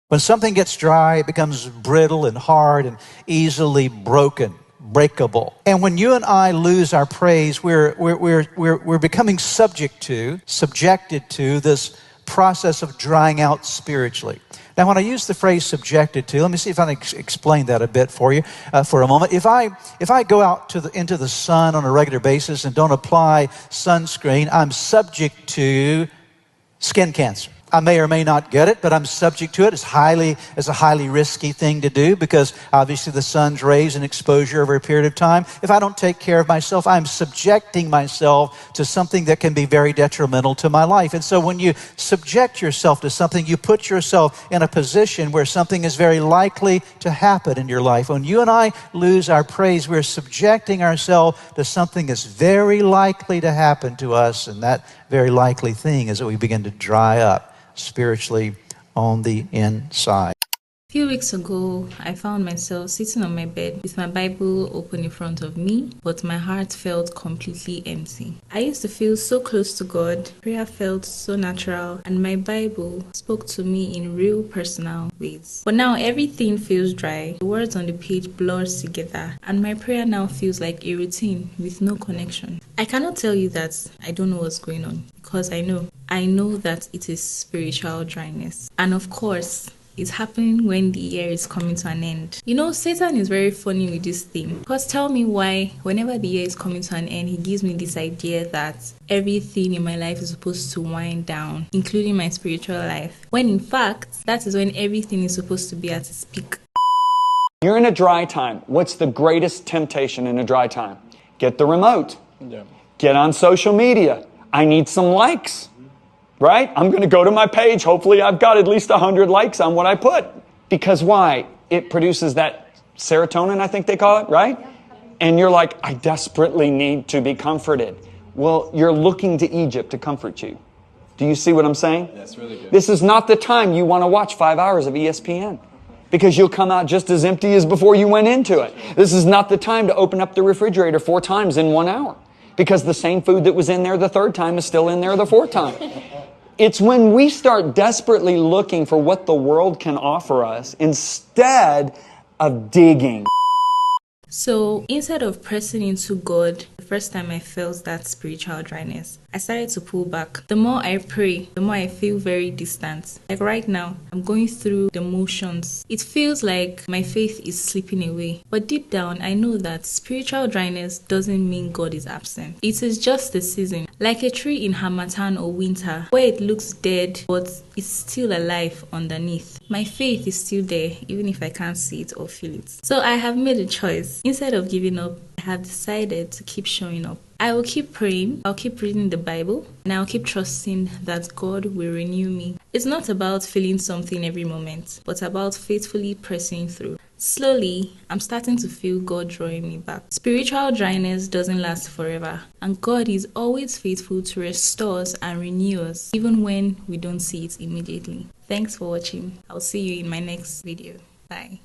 When something gets dry, it becomes brittle and hard and easily breakable. And when you and I lose our praise, we're becoming subjected to this process of drying out spiritually. Now, when I use the phrase subjected to, let me see if I can explain that a bit for you for a moment. If I go out into the sun on a regular basis and don't apply sunscreen, I'm subject to skin cancer. I may or may not get it, but I'm subject to it. It's a highly risky thing to do because obviously the sun's rays and exposure over a period of time. If I don't take care of myself, I'm subjecting myself to something that can be very detrimental to my life. And so when you subject yourself to something, you put yourself in a position where something is very likely to happen in your life. When you and I lose our praise, we're subjecting ourselves to something that's very likely to happen to us, and that very likely thing is that we begin to dry up spiritually on the inside. A few weeks ago, I found myself sitting on my bed with my Bible open in front of me, but my heart felt completely empty. I used to feel so close to God, prayer felt so natural, and my Bible spoke to me in real personal ways. But now everything feels dry, the words on the page blurs together, and my prayer now feels like a routine with no connection. I cannot tell you that I don't know what's going on, because I know that it is spiritual dryness. And of course, it's happening when the year is coming to an end. You know, Satan is very funny with this thing. Because tell me why, whenever the year is coming to an end, he gives me this idea that everything in my life is supposed to wind down, including my spiritual life. When in fact, that is when everything is supposed to be at its peak. You're in a dry time. What's the greatest temptation in a dry time? Get the remote. Yeah. Get on social media. I need some likes. Right? I'm going to go to my page. Hopefully I've got at least 100 likes on what I put. Because why? It produces that serotonin, I think they call it, right? And you're like, I desperately need to be comforted. Well, you're looking to Egypt to comfort you. Do you see what I'm saying? That's really good. This is not the time you want to watch 5 hours of ESPN. Because you'll come out just as empty as before you went into it. This is not the time to open up the refrigerator 4 times in 1 hour. Because the same food that was in there the 3rd time is still in there the 4th time. It's when we start desperately looking for what the world can offer us instead of digging. So instead of pressing into God, the first time I felt that spiritual dryness, I started to pull back. The more I pray, the more I feel very distant. Like right now, I'm going through the motions. It feels like my faith is slipping away. But deep down, I know that spiritual dryness doesn't mean God is absent. It is just a season. Like a tree in Harmattan or winter, where it looks dead, but it's still alive underneath. My faith is still there, even if I can't see it or feel it. So I have made a choice. Instead of giving up, I have decided to keep showing up. I will keep praying, I'll keep reading the Bible, and I'll keep trusting that God will renew me. It's not about feeling something every moment, but about faithfully pressing through. Slowly, I'm starting to feel God drawing me back. Spiritual dryness doesn't last forever, and God is always faithful to restore us and renew us, even when we don't see it immediately. Thanks for watching. I'll see you in my next video. Bye.